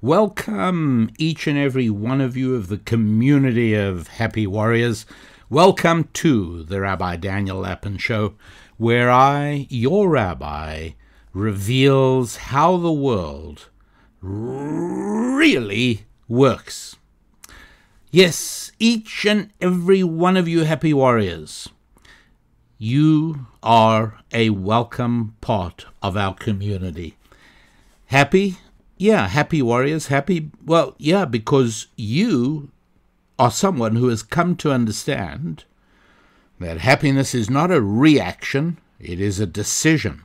Welcome, each and every one of you of the community of happy warriors. Welcome to the Rabbi Daniel Lapin Show, where I, your rabbi, reveals how the world really works. Yes, each and every one of you happy warriors, you are a welcome part of our community. Happy? Yeah, happy warriors, happy, well, yeah, because you are someone who has come to understand that happiness is not a reaction, it is a decision.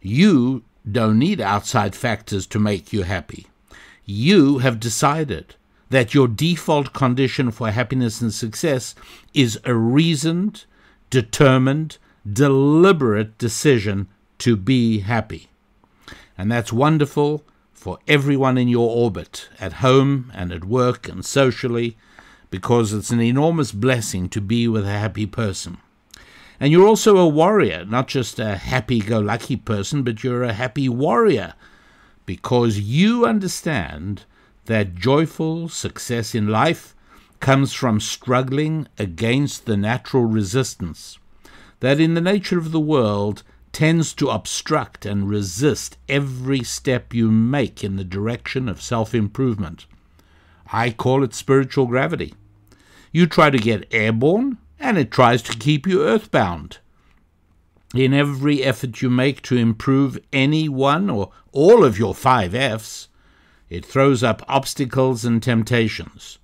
You don't need outside factors to make you happy. You have decided that your default condition for happiness and success is a reasoned, determined, deliberate decision to be happy. And that's wonderful for everyone in your orbit, at home and at work and socially, because it's an enormous blessing to be with a happy person. And you're also a warrior, not just a happy-go-lucky person, but you're a happy warrior, because you understand that joyful success in life comes from struggling against the natural resistance that in the nature of the world tends to obstruct and resist every step you make in the direction of self-improvement. I call it spiritual gravity. You try to get airborne, and it tries to keep you earthbound. In every effort you make to improve any one or all of your 5 Fs, it throws up obstacles and temptations.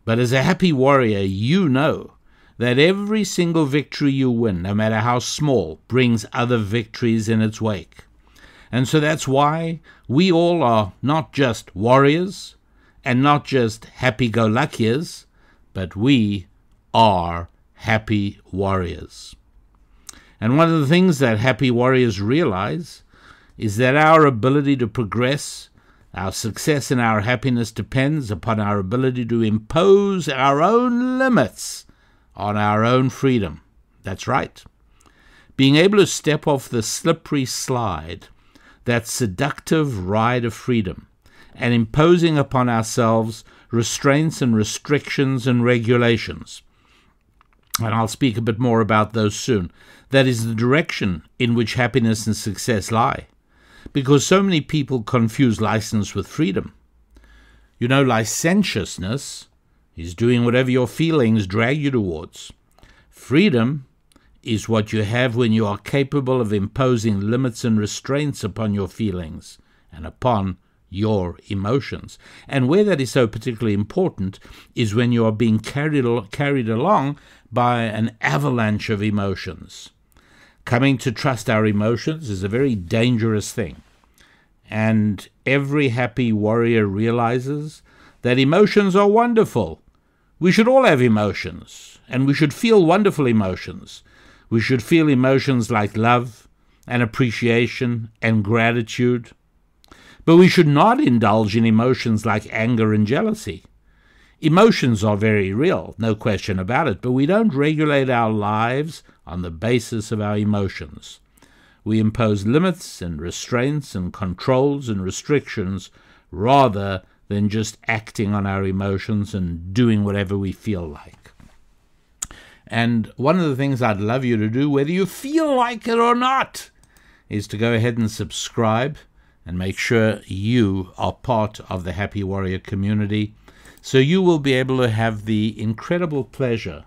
But as a happy warrior, you know that every single victory you win, no matter how small, brings other victories in its wake. And so that's why we all are not just warriors and not just happy-go-luckiers, but we are happy warriors. And one of the things that happy warriors realize is that our ability to progress, our success and our happiness depends upon our ability to impose our own limits on our own freedom. That's right. Being able to step off the slippery slide, that seductive ride of freedom, and imposing upon ourselves restraints and restrictions and regulations. And I'll speak a bit more about those soon. That is the direction in which happiness and success lie, because so many people confuse license with freedom. You know, licentiousness is doing whatever your feelings drag you towards. Freedom is what you have when you are capable of imposing limits and restraints upon your feelings and upon your emotions. And where that is so particularly important is when you are being carried along by an avalanche of emotions. Coming to trust our emotions is a very dangerous thing. And every happy warrior realizes that emotions are wonderful. We should all have emotions, and we should feel wonderful emotions. We should feel emotions like love and appreciation and gratitude. But we should not indulge in emotions like anger and jealousy. Emotions are very real, no question about it, but we don't regulate our lives on the basis of our emotions. We impose limits and restraints and controls and restrictions rather than just acting on our emotions and doing whatever we feel like. And one of the things I'd love you to do, whether you feel like it or not, is to go ahead and subscribe and make sure you are part of the Happy Warrior community, so you will be able to have the incredible pleasure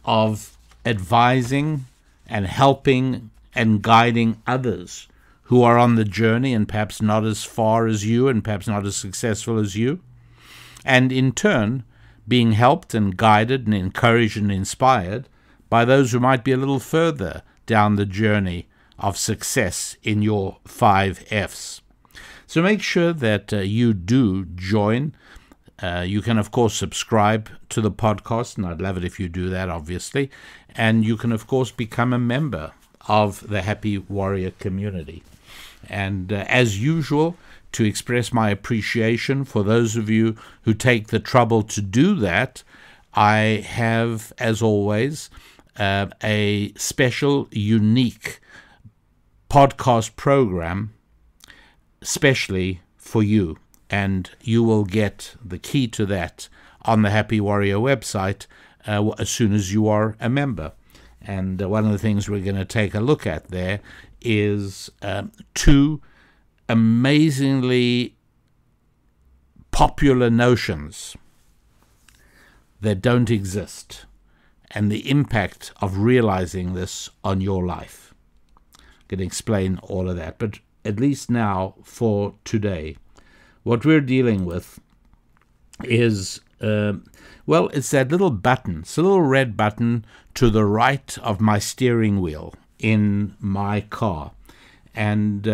of advising and helping and guiding others who are on the journey and perhaps not as far as you and perhaps not as successful as you, and in turn being helped and guided and encouraged and inspired by those who might be a little further down the journey of success in your 5 Fs. So make sure that you do join. You can, of course, subscribe to the podcast, and I'd love it if you do that, obviously. And you can, of course, become a member of the Happy Warrior community. And as usual, to express my appreciation for those of you who take the trouble to do that, I have, as always, a special, unique podcast program, especially for you. and you will get the key to that on the Happy Warrior website as soon as you are a member. And one of the things we're going to take a look at there is 2 amazingly popular notions that don't exist, and the impact of realizing this on your life. I'm going to explain all of that, but at least now for today, what we're dealing with is, it's that little button. It's a little red button to the right of my steering wheel in my car. And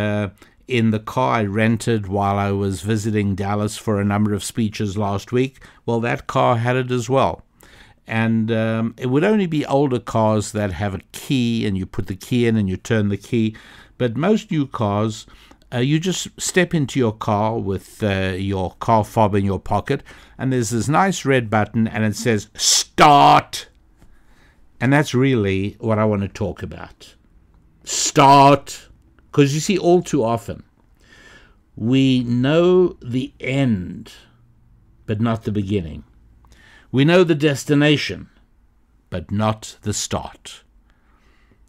in the car I rented while I was visiting Dallas for a number of speeches last week, well, that car had it as well. And it would only be older cars that have a key, and you put the key in and you turn the key. But most new cars, you just step into your car with your car fob in your pocket, and there's this nice red button, and it says, start. And that's really what I want to talk about. Start. Because you see, all too often, we know the end, but not the beginning. We know the destination, but not the start.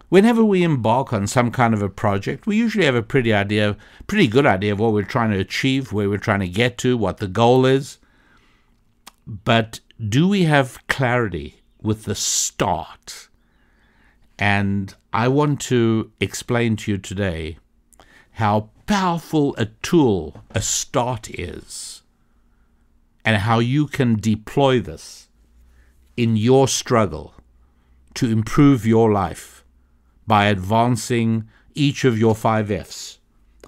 Whenever we embark on some kind of a project, we usually have a pretty good idea of what we're trying to achieve, where we're trying to get to, what the goal is. But do we have clarity with the start? And I want to explain to you today how powerful a tool a start is, and how you can deploy this in your struggle to improve your life by advancing each of your 5 F's,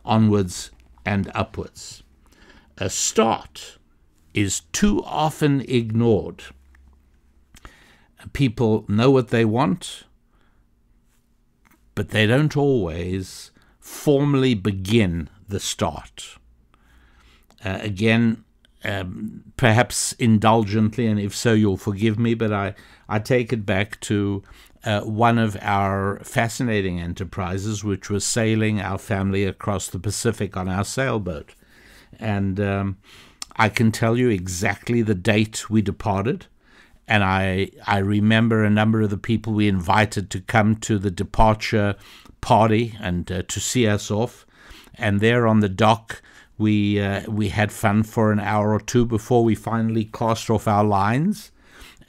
onwards and upwards. A start is too often ignored. People know what they want, but they don't always formally begin the start. Perhaps indulgently, and if so, you'll forgive me, but I take it back to one of our fascinating enterprises, which was sailing our family across the Pacific on our sailboat. And I can tell you exactly the date we departed. And I remember a number of the people we invited to come to the departure party and to see us off. And there on the dock, we had fun for an hour or two before we finally cast off our lines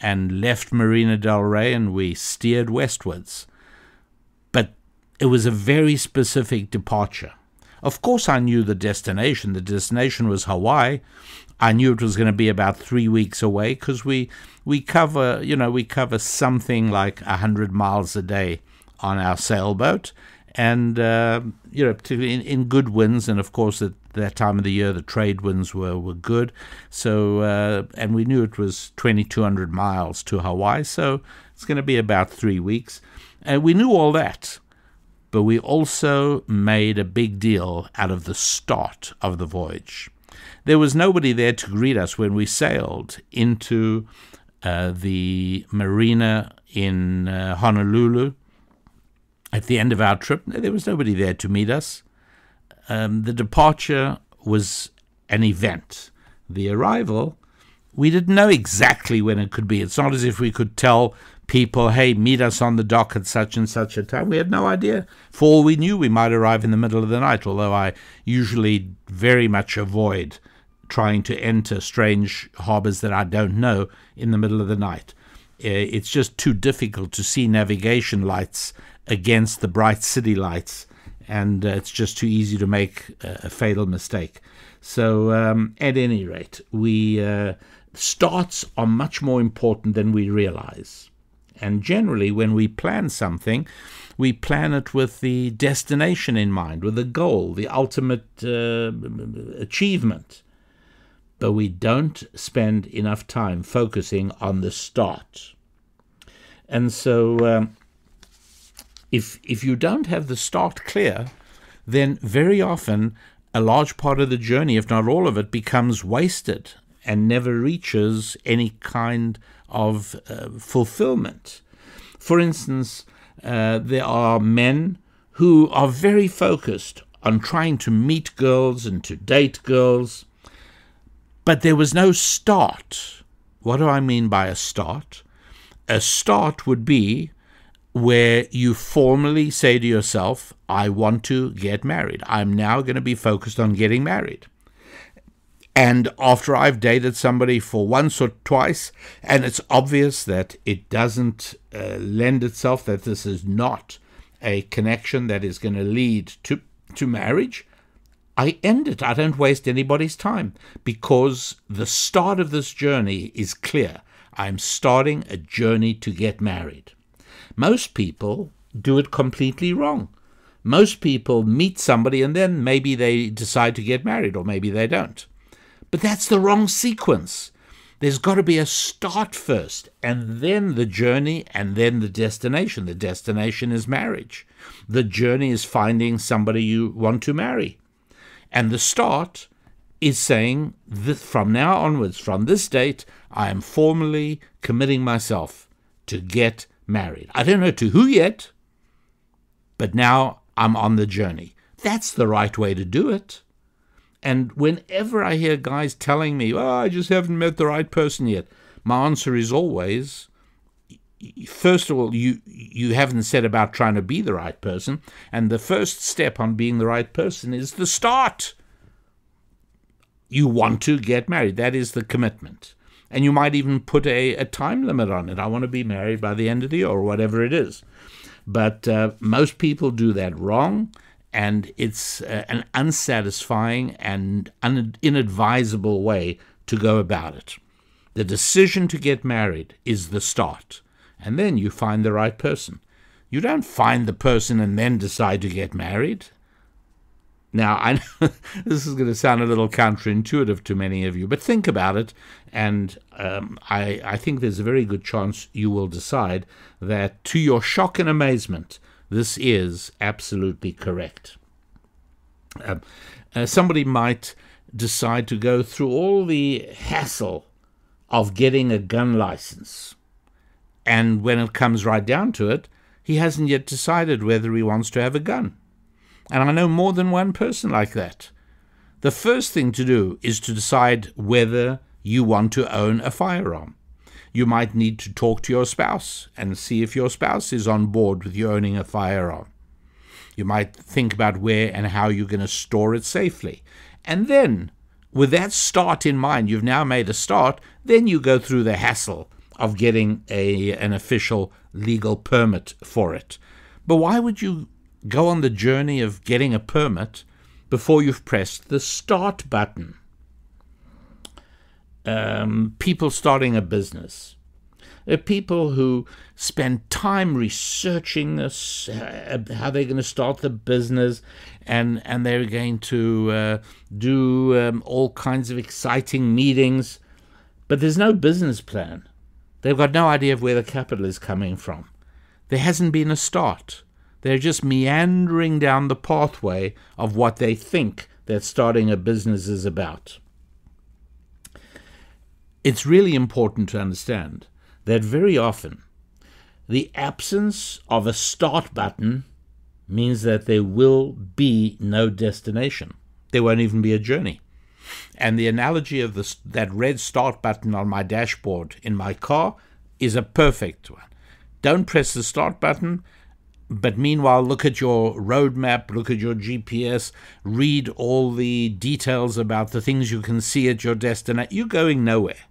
and left Marina del Rey, and we steered westwards. But it was a very specific departure. Of course, I knew the destination. The destination was Hawaii. I knew it was going to be about 3 weeks away, because we cover something like 100 miles a day on our sailboat, and particularly in good winds, and of course at that time of the year the trade winds were good. So and we knew it was 2,200 miles to Hawaii, so it's going to be about 3 weeks. And we knew all that, but we also made a big deal out of the start of the voyage. There was nobody there to greet us when we sailed into the marina in Honolulu. At the end of our trip, there was nobody there to meet us. The departure was an event. The arrival, we didn't know exactly when it could be. It's not as if we could tell people, hey, meet us on the dock at such and such a time. We had no idea. For all we knew, we might arrive in the middle of the night, although I usually very much avoid trying to enter strange harbors that I don't know in the middle of the night. It's just too difficult to see navigation lights against the bright city lights, and it's just too easy to make a fatal mistake. So at any rate, starts are much more important than we realize. And generally, when we plan something, we plan it with the destination in mind, with the goal, the ultimate achievement. But we don't spend enough time focusing on the start. And so if you don't have the start clear, then very often a large part of the journey, if not all of it, becomes wasted and never reaches any kind of fulfillment. For instance, there are men who are very focused on trying to meet girls and to date girls, But there was no start. What do I mean by a start? A start would be where you formally say to yourself, I want to get married. I'm now going to be focused on getting married. And after I've dated somebody for once or twice, and it's obvious that it doesn't lend itself, that this is not a connection that is going to lead to marriage, I end it. I don't waste anybody's time, because the start of this journey is clear. I'm starting a journey to get married. Most people do it completely wrong. Most people meet somebody and then maybe they decide to get married, or maybe they don't. But that's the wrong sequence. There's got to be a start first, and then the journey, and then the destination. The destination is marriage. The journey is finding somebody you want to marry. And the start is saying that from now onwards, from this date, I am formally committing myself to get married. I don't know to who yet, but now I'm on the journey. That's the right way to do it. And whenever I hear guys telling me, oh, I just haven't met the right person yet, my answer is always, first of all, you haven't set about trying to be the right person. And the first step on being the right person is the start. You want to get married. That is the commitment. And you might even put a time limit on it. I want to be married by the end of the year, or whatever it is. But most people do that wrong. And it's an unsatisfying and inadvisable way to go about it. The decision to get married is the start. And then you find the right person. You don't find the person and then decide to get married. Now, I know this is going to sound a little counterintuitive to many of you, but think about it, and I think there's a very good chance you will decide that, to your shock and amazement, this is absolutely correct. Somebody might decide to go through all the hassle of getting a gun license, and when it comes right down to it, he hasn't yet decided whether he wants to have a gun. And I know more than one person like that. The first thing to do is to decide whether you want to own a firearm. You might need to talk to your spouse and see if your spouse is on board with you owning a firearm. You might think about where and how you're going to store it safely. And then, with that start in mind, you've now made a start, then you go through the hassle of getting an official legal permit for it. But why would you go on the journey of getting a permit before you've pressed the start button? People starting a business. People who spend time researching this, how they're going to start the business, and they're going to do all kinds of exciting meetings, but there's no business plan. They've got no idea of where the capital is coming from. There hasn't been a start. They're just meandering down the pathway of what they think that starting a business is about. It's really important to understand that very often the absence of a start button means that there will be no destination. There won't even be a journey. And the analogy of that red start button on my dashboard in my car is a perfect one. Don't press the start button, but meanwhile, look at your roadmap, look at your GPS, read all the details about the things you can see at your destination. You're going nowhere.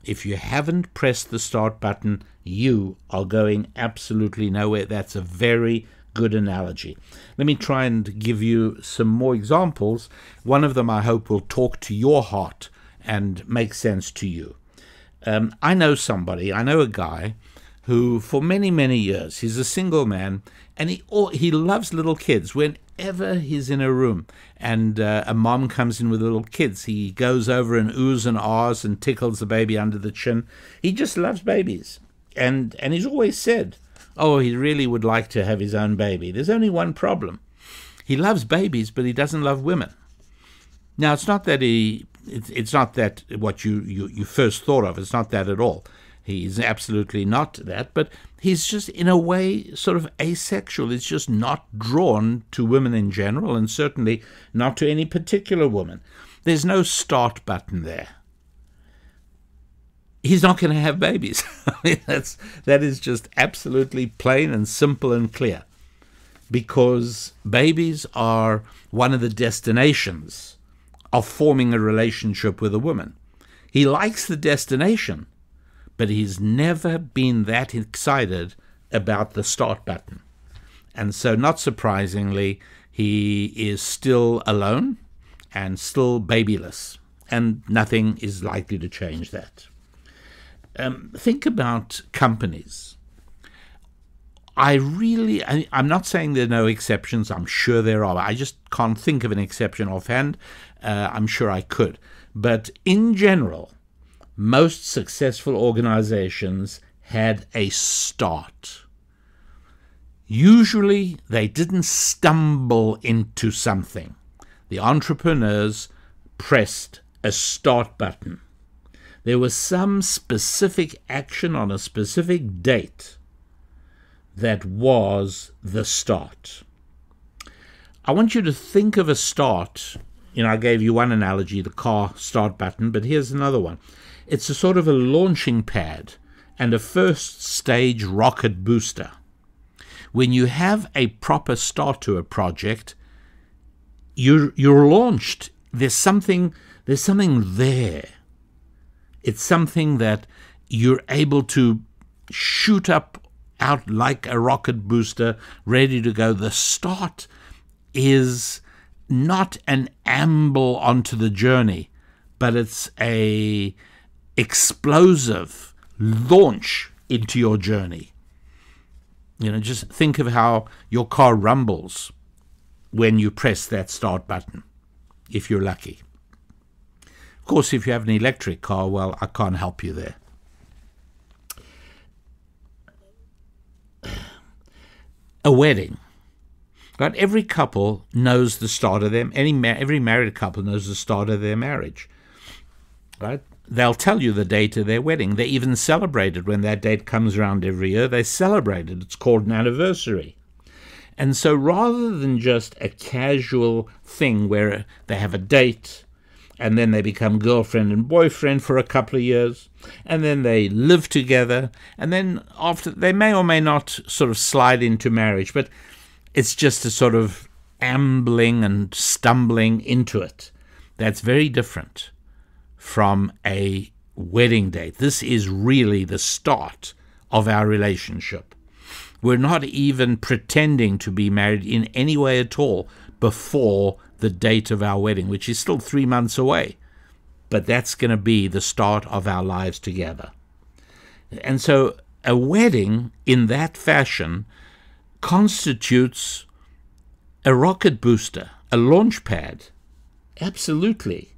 If you haven't pressed the start button, you are going absolutely nowhere. That's a very good analogy. Let me try and give you some more examples. One of them, I hope, will talk to your heart and make sense to you. I know a guy who for many, many years, he's a single man, and he loves little kids. Whenever he's in a room and a mom comes in with little kids, he goes over and oohs and ahs and tickles the baby under the chin. He just loves babies. And he's always said, oh, he really would like to have his own baby. There's only one problem. He loves babies, but he doesn't love women. Now, it's not that what you first thought of. It's not that at all. He's absolutely not that, but he's just, in a way, sort of asexual. He's just not drawn to women in general, and certainly not to any particular woman. There's no start button there. he's not going to have babies. I mean, that is just absolutely plain and simple and clear, because babies are one of the destinations of forming a relationship with a woman. He likes the destination, but he's never been that excited about the start button. And so, not surprisingly, he is still alone and still babyless, and nothing is likely to change that. Think about companies. I'm not saying there are no exceptions. I'm sure there are. I just can't think of an exception offhand. I'm sure I could. But in general, most successful organizations had a start. Usually, they didn't stumble into something. The entrepreneurs pressed a start button. There was some specific action on a specific date that was the start. I want you to think of a start. I gave you one analogy, the car start button, but here's another one. It's a sort of a launching pad and a first stage rocket booster. When you have a proper start to a project, you're launched. There's something there. It's something that you're able to shoot out like a rocket booster, ready to go. The start is not an amble onto the journey, but it's a explosive launch into your journey. Just think of how your car rumbles when you press that start button, if you're lucky. Of course, if you have an electric car, well, I can't help you there. A wedding. Right? Every couple knows the start of them. Every married couple knows the start of their marriage. Right? They'll tell you the date of their wedding. They even celebrate it when that date comes around every year. They celebrate it. It's called an anniversary. And so rather than just a casual thing where they have a date and then they become girlfriend and boyfriend for a couple of years, and then they live together, and then after they may or may not sort of slide into marriage, but it's just a sort of ambling and stumbling into it. That's very different from a wedding date. This is really the start of our relationship. We're not even pretending to be married in any way at all before the date of our wedding, which is still 3 months away. But that's going to be the start of our lives together. And so a wedding in that fashion constitutes a rocket booster, a launch pad. Absolutely.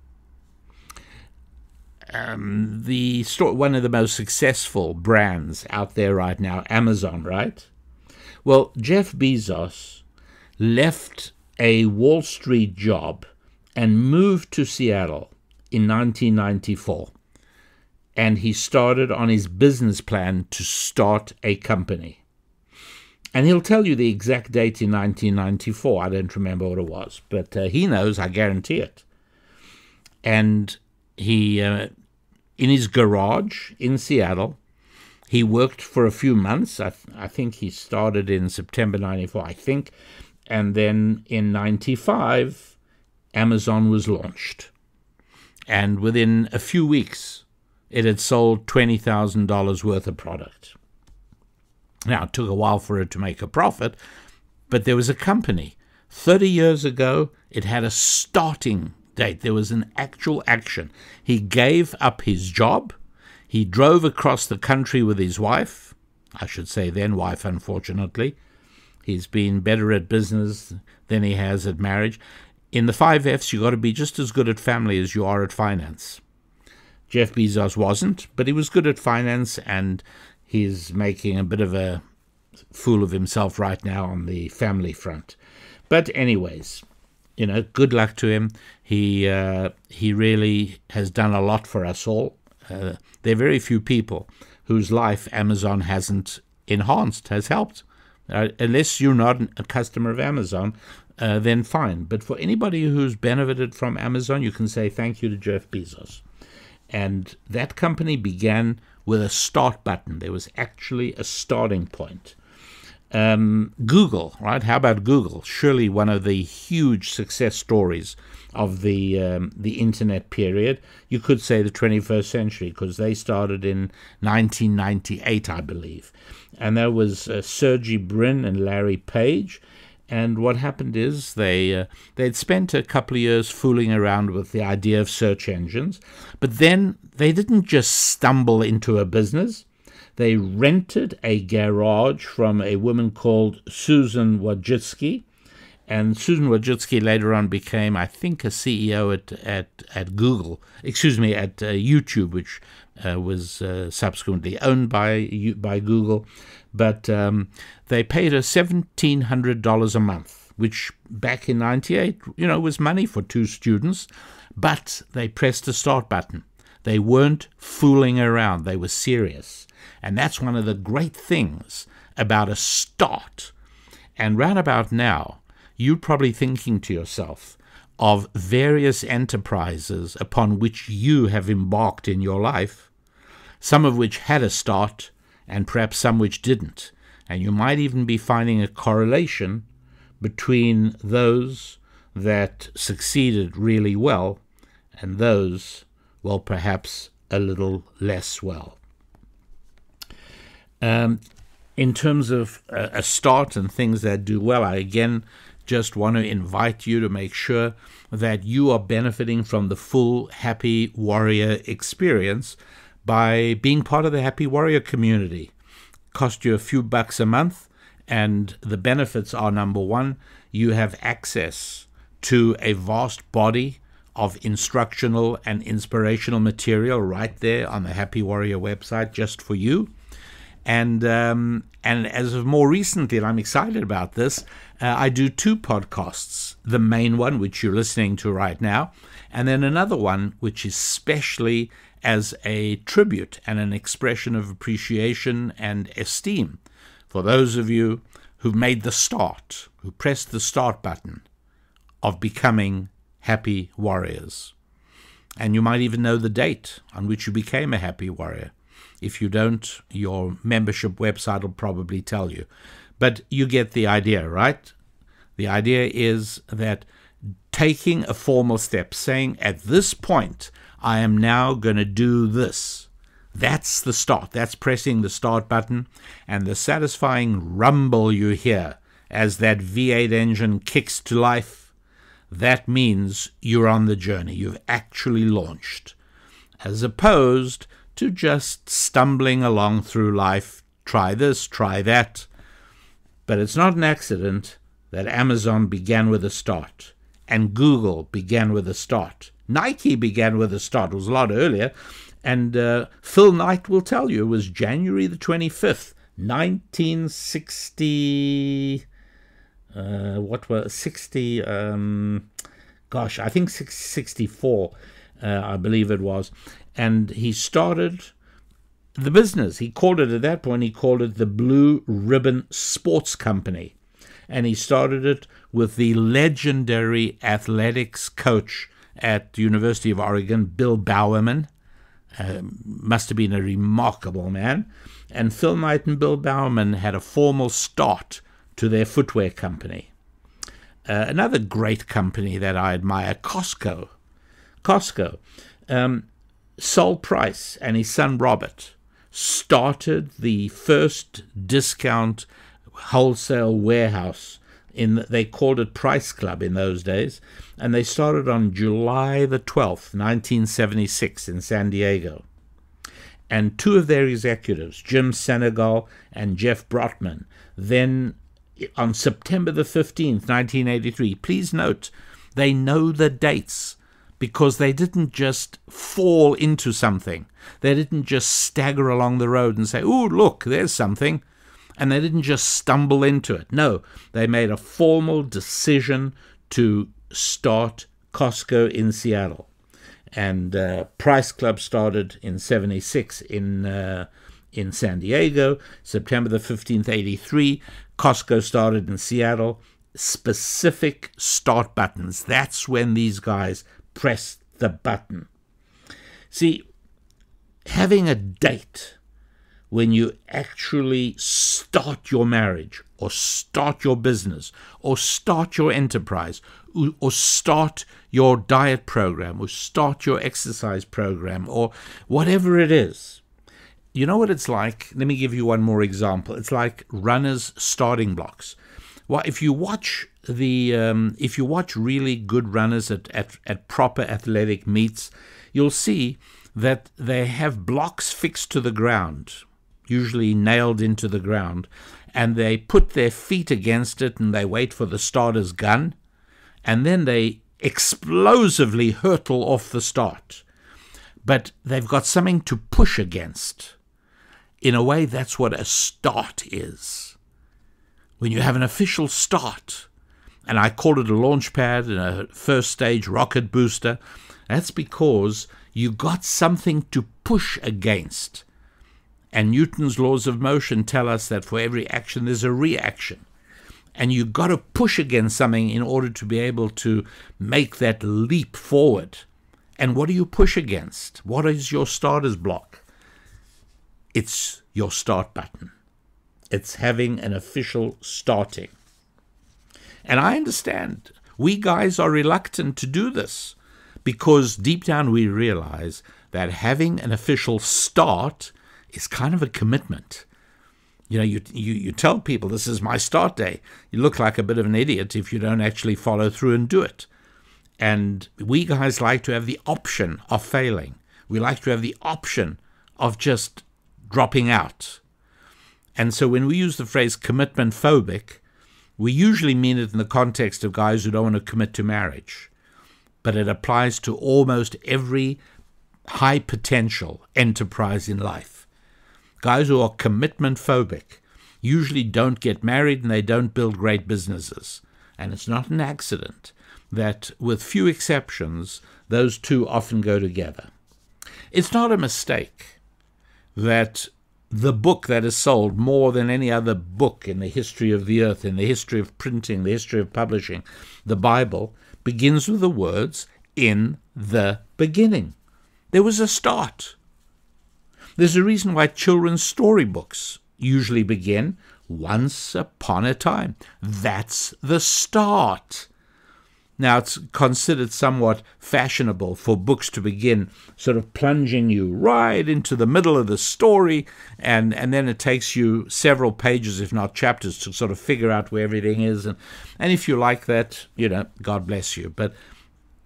One of the most successful brands out there right now, Amazon, right? Well, Jeff Bezos left a Wall Street job and moved to Seattle in 1994. And he started on his business plan to start a company. And he'll tell you the exact date in 1994. I don't remember what it was, but he knows, I guarantee it. And he, in his garage in Seattle, he worked for a few months. I think he started in September 94, I think. And then in 95, Amazon was launched. And within a few weeks, it had sold $20,000 worth of product. Now, it took a while for it to make a profit, but there was a company. 30 years ago, it had a starting date. There was an actual action. He gave up his job. He drove across the country with his wife. I should say then wife, unfortunately. He's been better at business than he has at marriage. In the 5 F's, you've got to be just as good at family as you are at finance. Jeff Bezos wasn't, but he was good at finance, and he's making a bit of a fool of himself right now on the family front. But anyways, good luck to him. He really has done a lot for us all. There are very few people whose life Amazon hasn't enhanced, has helped. Unless you're not a customer of Amazon, then fine. But for anybody who's benefited from Amazon, you can say thank you to Jeff Bezos. And that company began with a start button. There was actually a starting point. Google, right? How about Google? Surely one of the huge success stories of the internet period. You could say the 21st century, because they started in 1998, I believe. And that was Sergey Brin and Larry Page. And what happened is they'd spent a couple of years fooling around with the idea of search engines, but then they didn't just stumble into a business. They rented a garage from a woman called Susan Wojcicki, and Susan Wojcicki later on became, I think, a CEO at Google, at YouTube, which was subsequently owned by Google. But they paid her $1,700 a month, which back in '98, was money for two students. But they pressed the start button. They weren't fooling around. They were serious. And that's one of the great things about a start. And round about now, you're probably thinking to yourself of various enterprises upon which you have embarked in your life, some of which had a start and perhaps some which didn't. And you might even be finding a correlation between those that succeeded really well and those, well, perhaps a little less well. In terms of a start and things that do well, I again just want to invite you to make sure that you are benefiting from the full Happy Warrior experience by being part of the Happy Warrior community. Cost you a few bucks a month, and the benefits are, number one, you have access to a vast body of instructional and inspirational material right there on the Happy Warrior website just for you. And as of more recently, and I'm excited about this, I do two podcasts. The main one, which you're listening to right now, and then another one, which is specially as a tribute and an expression of appreciation and esteem for those of you who've made the start, who pressed the start button of becoming Happy Warriors. And you might even know the date on which you became a Happy Warrior. If you don't, your membership website will probably tell you. But you get the idea, right? The idea is that taking a formal step, saying, at this point, I am now going to do this. That's the start. That's pressing the start button. And the satisfying rumble you hear as that V8 engine kicks to life, that means you're on the journey. You've actually launched. As opposed to just stumbling along through life, try this, try that. But it's not an accident that Amazon began with a start, and Google began with a start. Nike began with a start. It was a lot earlier, and Phil Knight will tell you it was January the 25th, 1960, I think 64, I believe it was. And he started the business. He called it, at that point, he called it the Blue Ribbon Sports Company. And he started it with the legendary athletics coach at the University of Oregon, Bill Bowerman. Must have been a remarkable man. And Phil Knight and Bill Bowerman had a formal start to their footwear company. Another great company that I admire, Costco. Sol Price and his son Robert started the first discount wholesale warehouse. They called it Price Club in those days, and they started on July the 12th, 1976 in San Diego. And two of their executives, Jim Senegal and Jeff Brotman, then on September the 15th, 1983, please note, they know the dates, because they didn't just fall into something. They didn't just stagger along the road and say, "Oh, look, there's something." And they didn't just stumble into it. No, they made a formal decision to start Costco in Seattle. And Price Club started in 76 in San Diego. September the 15th, 83. Costco started in Seattle. Specific start buttons. That's when these guys press the button. See, having a date when you actually start your marriage or start your business or start your enterprise or start your diet program or start your exercise program or whatever it is. You know what it's like? Let me give you one more example. It's like runners' starting blocks. Well, if you watch really good runners at proper athletic meets, you'll see that they have blocks fixed to the ground, usually nailed into the ground, and they put their feet against it and they wait for the starter's gun, and then they explosively hurtle off the start. But they've got something to push against. In a way, that's what a start is. When you have an official start, and I call it a launch pad and a first stage rocket booster, that's because you got something to push against. And Newton's laws of motion tell us that for every action there's a reaction. And you got to push against something in order to be able to make that leap forward. And what do you push against? What is your starter's block? It's your start button. It's having an official starting. And I understand we guys are reluctant to do this because deep down we realize that having an official start is kind of a commitment. You know, you tell people, this is my start day. You look like a bit of an idiot if you don't actually follow through and do it. And we guys like to have the option of failing. We like to have the option of just dropping out. And so when we use the phrase commitment phobic, we usually mean it in the context of guys who don't want to commit to marriage. But it applies to almost every high potential enterprise in life. Guys who are commitment phobic usually don't get married and they don't build great businesses. And it's not an accident that, with few exceptions, those two often go together. It's not a mistake that the book that has sold more than any other book in the history of the earth, in the history of printing, the history of publishing, the Bible, begins with the words, "in the beginning." There was a start. There's a reason why children's storybooks usually begin, "once upon a time." That's the start. Now, it's considered somewhat fashionable for books to begin sort of plunging you right into the middle of the story, and then it takes you several pages, if not chapters, to sort of figure out where everything is. And if you like that, God bless you. But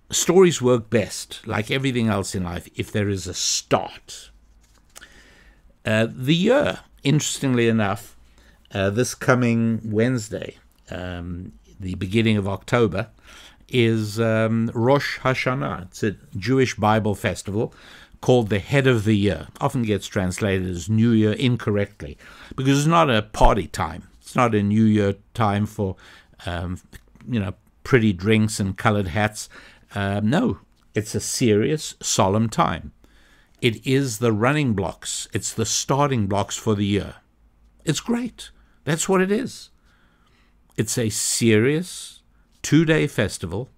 stories work best, like everything else in life, if there is a start. The year, interestingly enough, this coming Wednesday, the beginning of October, is Rosh Hashanah. It's a Jewish Bible festival called the head of the year. Often gets translated as New Year incorrectly because it's not a party time. It's not a New Year time for, pretty drinks and colored hats. No, it's a serious, solemn time. It is the running blocks. It's the starting blocks for the year. It's great. That's what it is. It's a serious, 2-day festival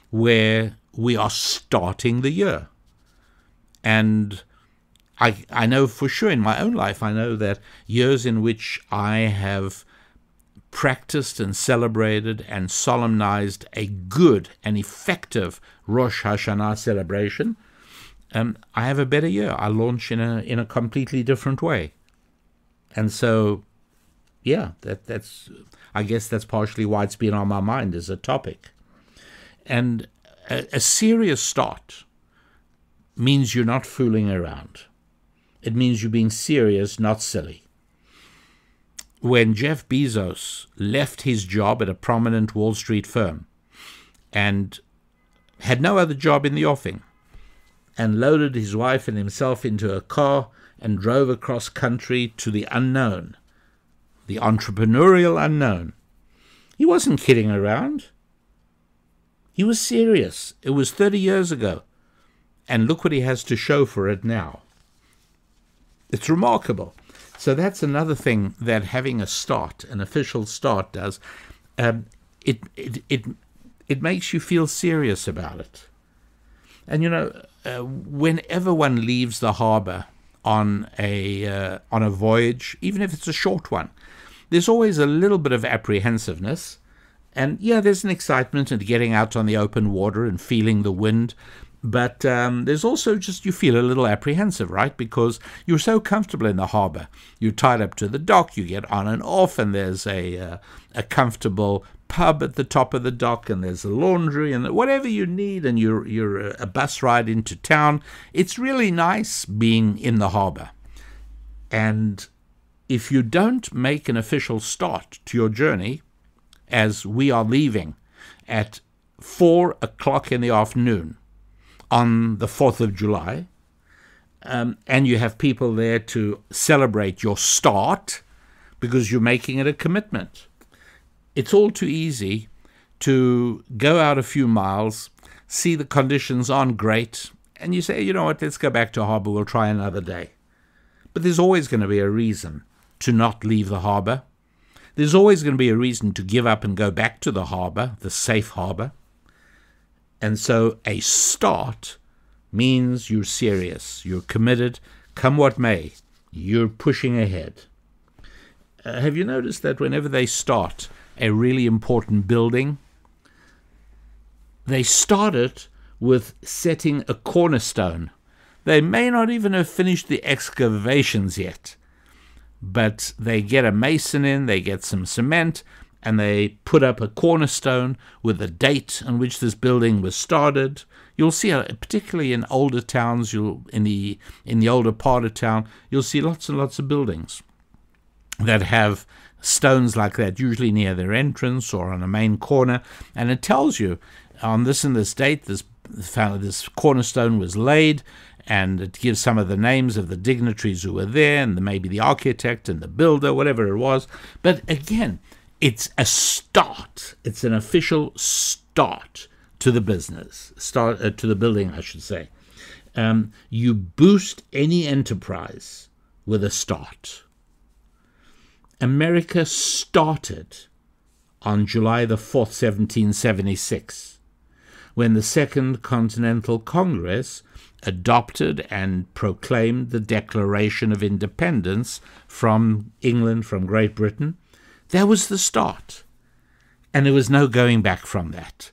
where we are starting the year. And I know for sure in my own life, I know that years in which I have practiced and celebrated and solemnized a good and effective Rosh Hashanah celebration, I have a better year. I launch in a completely different way. And so, yeah, I guess that's partially why it's been on my mind as a topic. And a serious start means you're not fooling around. It means you're being serious, not silly. When Jeff Bezos left his job at a prominent Wall Street firm and had no other job in the offing, and loaded his wife and himself into a car and drove across country to the unknown, the entrepreneurial unknown, he wasn't kidding around. He was serious. It was 30 years ago. And look what he has to show for it now. It's remarkable. So that's another thing that having a start, an official start, does. It makes you feel serious about it. And whenever one leaves the harbor on a voyage, even if it's a short one, there's always a little bit of apprehensiveness. And yeah, there's an excitement in getting out on the open water and feeling the wind. But there's also just, you feel a little apprehensive, right? Because you're so comfortable in the harbor. You're tied up to the dock, you get on and off, and there's a comfortable pub at the top of the dock, and there's a laundry, and whatever you need, and you're a bus ride into town. It's really nice being in the harbor. And if you don't make an official start to your journey, as we are leaving at 4 o'clock in the afternoon, on the 4th of July, and you have people there to celebrate your start because you're making it a commitment. It's all too easy to go out a few miles, see the conditions aren't great, and you say, you know what, let's go back to harbor, we'll try another day. But there's always going to be a reason to not leave the harbor. There's always going to be a reason to give up and go back to the harbor, the safe harbor. And so a start means you're serious, you're committed, come what may, you're pushing ahead. Have you noticed that whenever they start a really important building, they start it with setting a cornerstone? They may not even have finished the excavations yet, but they get a mason in, they get some cement, and they put up a cornerstone with the date on which this building was started. You'll see, particularly in older towns, in the older part of town, you'll see lots and lots of buildings that have stones like that, usually near their entrance or on a main corner, and it tells you on this and this date, this cornerstone was laid, and it gives some of the names of the dignitaries who were there, and maybe the architect and the builder, whatever it was. But again, it's a start. It's an official start to the business, to the building, I should say. You boost any enterprise with a start. America started on July the 4th, 1776, when the Second Continental Congress adopted and proclaimed the Declaration of Independence from England, from Great Britain. That was the start, and there was no going back from that.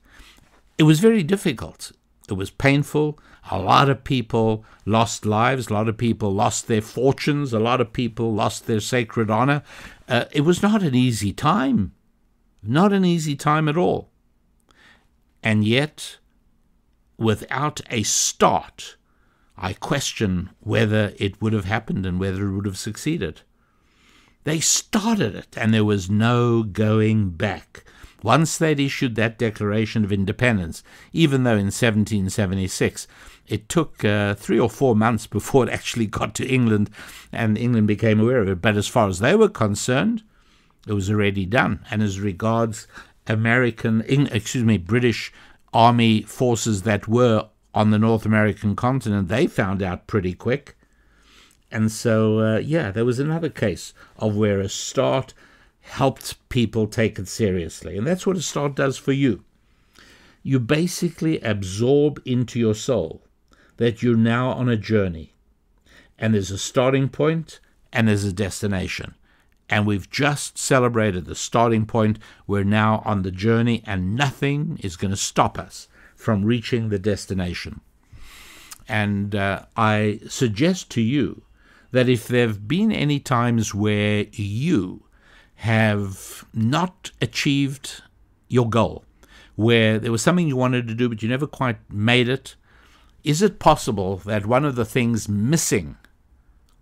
It was very difficult. It was painful. A lot of people lost lives. A lot of people lost their fortunes. A lot of people lost their sacred honor. It was not an easy time. Not an easy time at all. And yet, without a start, I question whether it would have happened and whether it would have succeeded. They started it, and there was no going back. Once they'd issued that Declaration of Independence, even though in 1776 it took 3 or 4 months before it actually got to England and England became aware of it. But as far as they were concerned, it was already done. And as regards British Army forces that were on the North American continent, they found out pretty quick. And so, there was another case of where a start helped people take it seriously. And that's what a start does for you. You basically absorb into your soul that you're now on a journey. And there's a starting point and there's a destination. And we've just celebrated the starting point. We're now on the journey, and nothing is going to stop us from reaching the destination. And I suggest to you that if there have been any times where you have not achieved your goal, where there was something you wanted to do but you never quite made it, is it possible that one of the things missing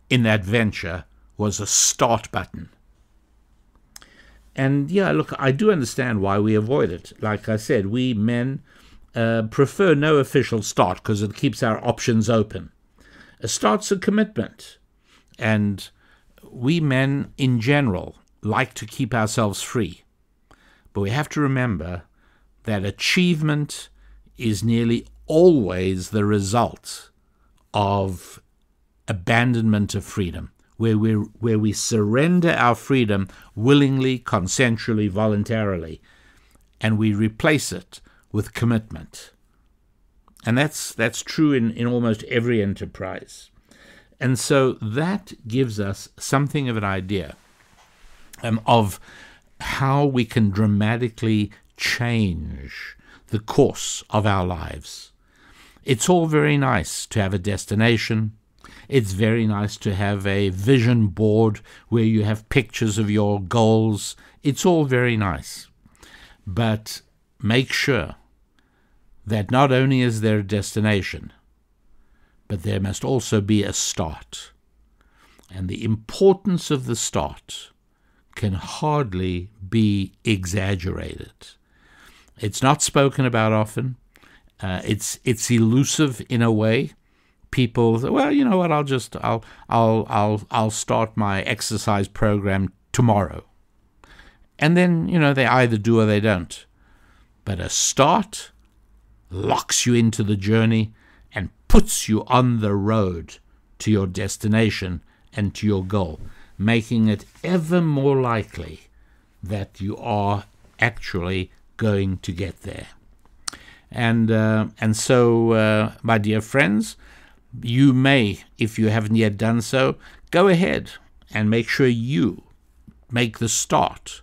in that venture was a start button? And look, I do understand why we avoid it. Like I said, we men prefer no official start because it keeps our options open. A start's a commitment. And we men, in general, like to keep ourselves free. But we have to remember that achievement is nearly always the result of abandonment of freedom, where we surrender our freedom willingly, consensually, voluntarily, and we replace it with commitment. And that's true in almost every enterprise. And so that gives us something of an idea of how we can dramatically change the course of our lives. It's all very nice to have a destination. It's very nice to have a vision board where you have pictures of your goals. It's all very nice. But make sure that not only is there a destination, but there must also be a start. And the importance of the start can hardly be exaggerated. It's not spoken about often. It's elusive in a way. People say, well, you know what? I'll start my exercise program tomorrow, and then they either do or they don't. But a start locks you into the journey and puts you on the road to your destination and to your goal, making it ever more likely that you are actually going to get there. And so, my dear friends, you may, if you haven't yet done so, go ahead and make sure you make the start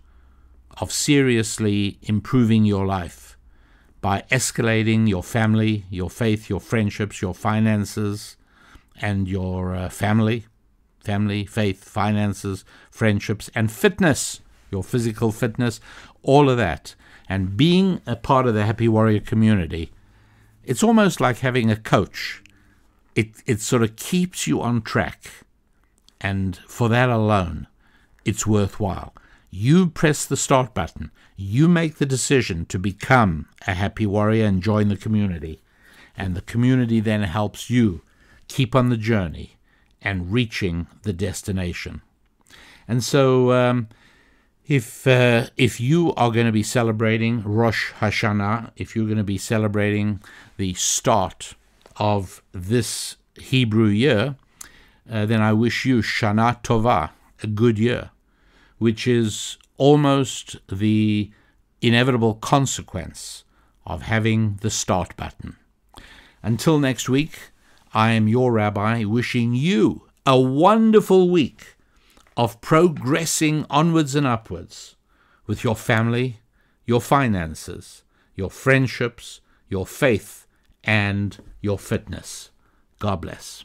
of seriously improving your life by escalating your family, your faith, your friendships, your finances, and your family, faith, finances, friendships, and fitness, your physical fitness, all of that. And being a part of the Happy Warrior community, it's almost like having a coach. It sort of keeps you on track. And for that alone, it's worthwhile. You press the start button. You make the decision to become a Happy Warrior and join the community. And the community then helps you keep on the journey and reaching the destination. And so if you are going to be celebrating Rosh Hashanah, if you're going to be celebrating the start of this Hebrew year, then I wish you Shana Tova, a good year, which is almost the inevitable consequence of having the start button. Until next week, I am your Rabbi, wishing you a wonderful week of progressing onwards and upwards with your family, your finances, your friendships, your faith, and your fitness. God bless.